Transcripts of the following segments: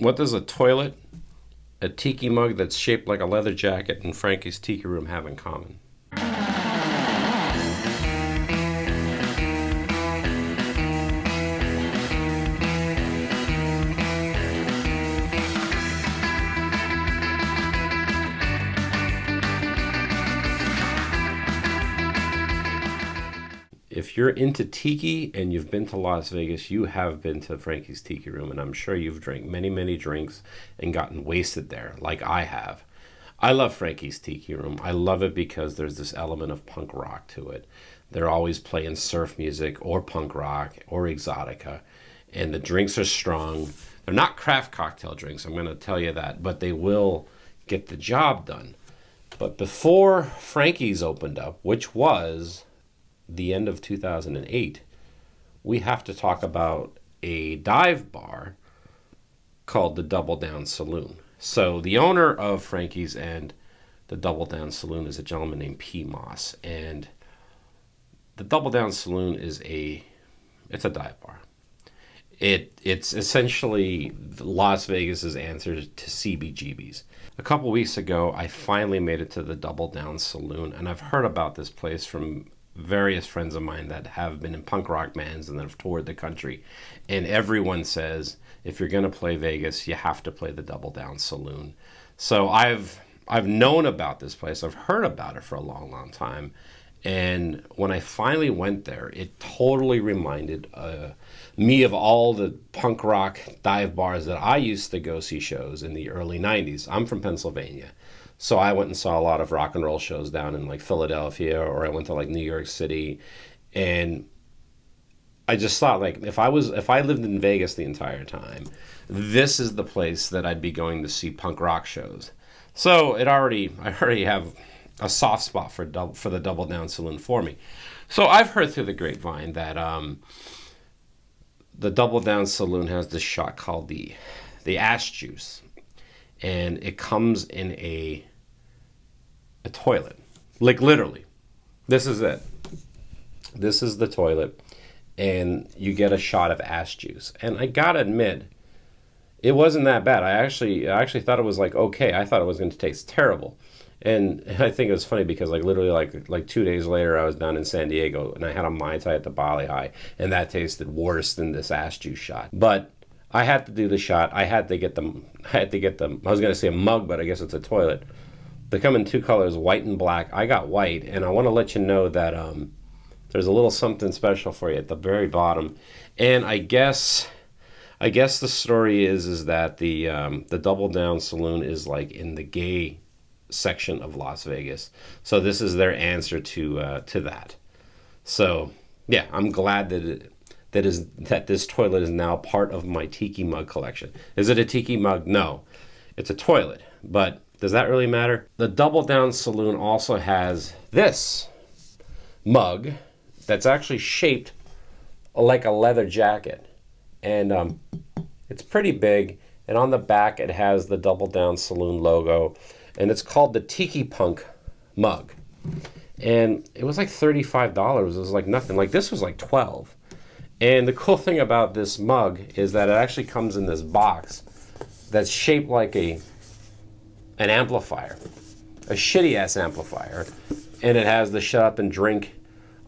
What does a toilet, a tiki mug that's shaped like a leather jacket, and Frankie's Tiki Room have in common? If you're into tiki and you've been to Las Vegas, you have been to Frankie's Tiki Room, and I'm sure you've drank many, many drinks and gotten wasted there, like I have. I love Frankie's Tiki Room. I love it because there's this element of punk rock to it. They're always playing surf music or punk rock or exotica, and the drinks are strong. They're not craft cocktail drinks, I'm going to tell you that, but they will get the job done. But before Frankie's opened up, which was the end of 2008, we have to talk about a dive bar called the Double Down Saloon. So the owner of Frankie's and the Double Down Saloon is a gentleman named P. Moss, and the Double Down Saloon it's a dive bar. It's essentially Las Vegas's answer to CBGB's. A couple weeks ago, I finally made it to the Double Down Saloon, and I've heard about this place from various friends of mine that have been in punk rock bands and that have toured the country. And everyone says, if you're going to play Vegas, you have to play the Double Down Saloon. So I've known about this place. I've heard about it for a long, long time. And when I finally went there, it totally reminded me of all the punk rock dive bars that I used to go see shows in the early 90s. I'm from Pennsylvania. So I went and saw a lot of rock and roll shows down in like Philadelphia, or I went to like New York City, and I just thought, like, if I lived in Vegas the entire time, this is the place that I'd be going to see punk rock shows. So I already have a soft spot for the Double Down Saloon for me. So I've heard through the grapevine that the Double Down Saloon has this shot called the ash juice, and it comes in a toilet, like literally. This is it. This is the toilet, and you get a shot of ash juice. And I gotta admit, it wasn't that bad. I actually thought it was like okay. I thought it was going to taste terrible, and I think it was funny because like literally like 2 days later, I was down in San Diego and I had a Mai Tai at the Bali High, and that tasted worse than this ash juice shot. But I had to do the shot. I had to get them. I was going to say a mug, but I guess it's a toilet. They come in two colors, white and black. I got white, and I want to let you know that there's a little something special for you at the very bottom. And I guess the story is that the Double Down Saloon is like in the gay section of Las Vegas. So this is their answer to that. So yeah, I'm glad that this toilet is now part of my tiki mug collection. Is it a tiki mug? No, it's a toilet. But does that really matter? The Double Down Saloon also has this mug that's actually shaped like a leather jacket, and it's pretty big. And on the back, it has the Double Down Saloon logo, and it's called the Tiki Punk mug. And it was like $35. It was like nothing. Like this was like $12. And the cool thing about this mug is that it actually comes in this box that's shaped like an amplifier, a shitty ass amplifier, and it has the shut up and drink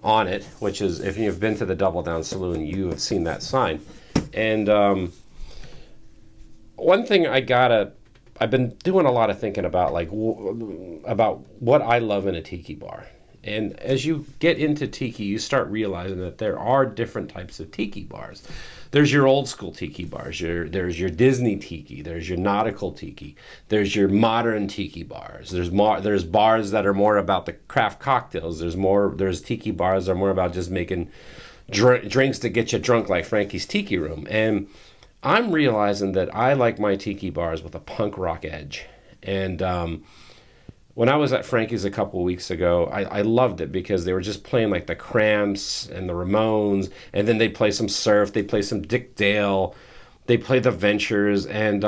on it, which is, if you've been to the Double Down Saloon, you have seen that sign. And one thing I've been doing a lot of thinking about, like about what I love in a tiki bar. And as you get into tiki, you start realizing that there are different types of tiki bars. There's your old school tiki bars. There's your Disney tiki. There's your nautical tiki. There's your modern tiki bars. There's bars that are more about the craft cocktails. There's tiki bars that are more about just making drinks to get you drunk, like Frankie's Tiki Room. And I'm realizing that I like my tiki bars with a punk rock edge. And when I was at Frankie's a couple of weeks ago, I loved it because they were just playing like the Cramps and the Ramones, and then they play some surf, they play some Dick Dale, they play the Ventures, and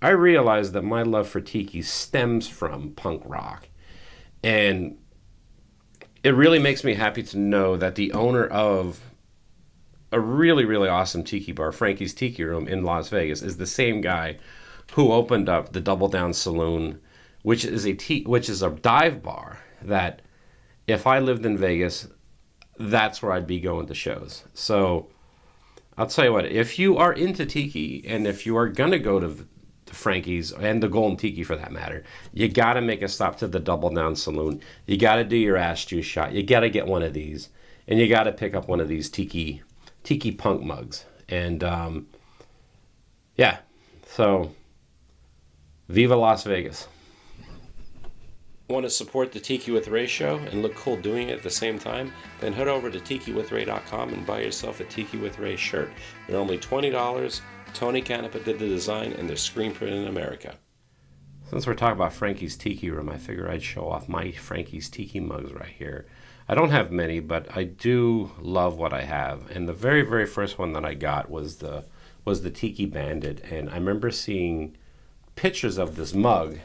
I realized that my love for tiki stems from punk rock. And it really makes me happy to know that the owner of a really, really awesome tiki bar, Frankie's Tiki Room in Las Vegas, is the same guy who opened up the Double Down Saloon, which is a dive bar that if I lived in Vegas, that's where I'd be going to shows. So I'll tell you what, if you are into tiki and if you are going to go to Frankie's and the Golden Tiki for that matter, you got to make a stop to the Double Down Saloon. You got to do your ash juice shot. You got to get one of these. And you got to pick up one of these tiki punk mugs. And yeah, so Viva Las Vegas. Want to support the Tiki with Ray show and look cool doing it at the same time? Then head over to tikiwithray.com and buy yourself a Tiki with Ray shirt. They're only $20. Tony Canepa did the design and they're screen printed in America. Since we're talking about Frankie's Tiki Room, I figure I'd show off my Frankie's Tiki mugs right here. I don't have many, but I do love what I have. And the very, very first one that I got was the Tiki Bandit. And I remember seeing pictures of this mug.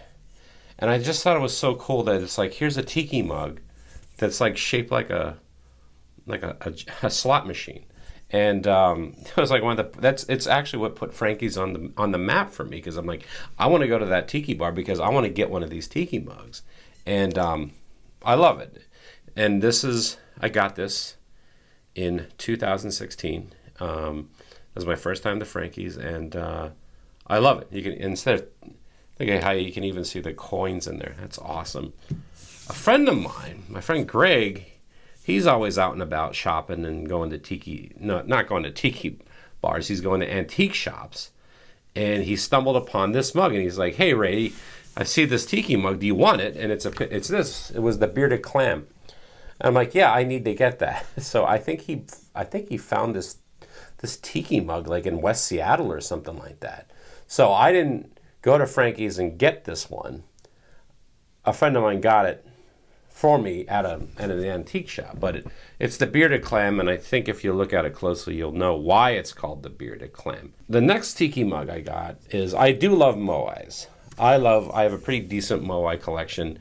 And I just thought it was so cool that it's like, here's a tiki mug that's like shaped like a slot machine. And it was like it's actually what put Frankie's on the map for me, because I'm like, I want to go to that tiki bar because I want to get one of these tiki mugs. And I love it. And I got this in 2016. It was my first time to Frankie's, and I love it. You can look at how you can even see the coins in there. That's awesome. A friend of mine, my friend Greg, he's always out and about shopping and going to not going to tiki bars. He's going to antique shops. And he stumbled upon this mug and he's like, "Hey Ray, I see this tiki mug. Do you want it?" And it's this. It was the bearded clam. And I'm like, "Yeah, I need to get that." So I think he found this tiki mug like in West Seattle or something like that. So I didn't go to Frankie's and get this one. A friend of mine got it for me at an antique shop, but it's the bearded clam, and I think if you look at it closely, you'll know why it's called the bearded clam. The next tiki mug I got is, I do love moais. I have a pretty decent moai collection,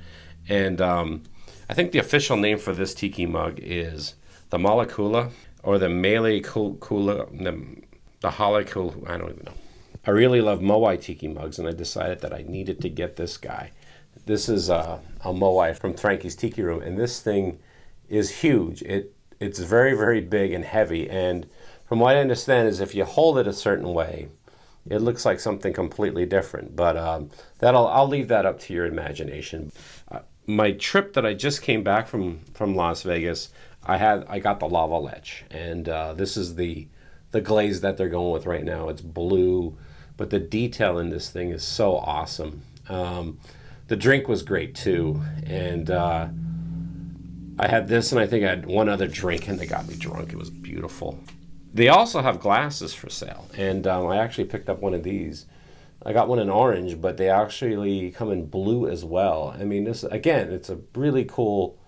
and I think the official name for this tiki mug is the Malakula, or the Mele Kula, the Halakula, I don't even know. I really love moai tiki mugs, and I decided that I needed to get this guy. This is a moai from Frankie's Tiki Room, and this thing is huge. It's very, very big and heavy, and from what I understand is if you hold it a certain way, it looks like something completely different. But I'll leave that up to your imagination. My trip that I just came back from Las Vegas, I got the lava lech, and this is the glaze that they're going with right now. It's blue, but the detail in this thing is so awesome. The drink was great too, and I had this, and I think I had one other drink, and they got me drunk. It was beautiful. They also have glasses for sale, and I actually picked up one of these. I got one in orange, but they actually come in blue as well. I mean, this again, it's a really cool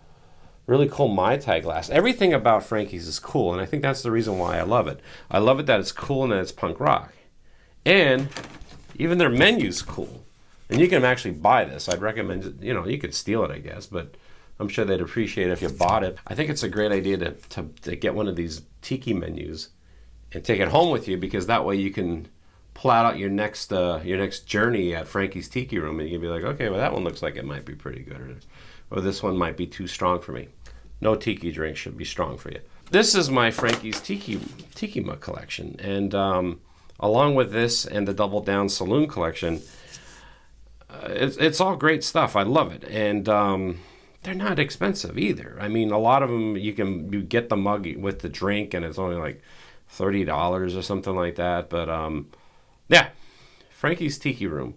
Mai Tai glass. Everything about Frankie's is cool, and I think that's the reason why I love it. I love it that it's cool and that it's punk rock. And even their menu's cool. And you can actually buy this. I'd recommend it. You could steal it, I guess, but I'm sure they'd appreciate it if you bought it. I think it's a great idea to get one of these tiki menus and take it home with you, because that way you can plot out your next journey at Frankie's Tiki Room, and you can be like, okay, well, that one looks like it might be pretty good, or this one might be too strong for me. No tiki drink should be strong for you. This is my Frankie's Tiki mug collection, and along with this and the Double Down Saloon collection, it's all great stuff. I love it, and they're not expensive either. I mean, a lot of them you get the mug with the drink, and it's only like $30 or something like that. But yeah, Frankie's Tiki Room.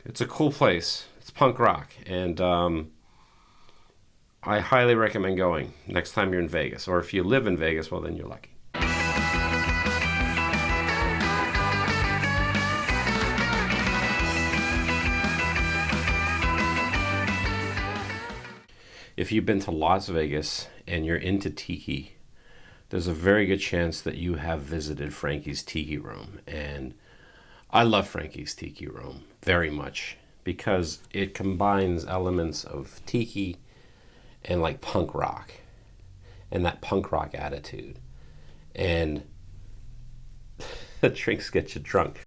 It's a cool place. It's punk rock, and I highly recommend going next time you're in Vegas. Or if you live in Vegas, well, then you're lucky. If you've been to Las Vegas and you're into tiki, there's a very good chance that you have visited Frankie's Tiki Room. And I love Frankie's Tiki Room very much because it combines elements of tiki and like punk rock and that punk rock attitude. and the drinks get you drunk.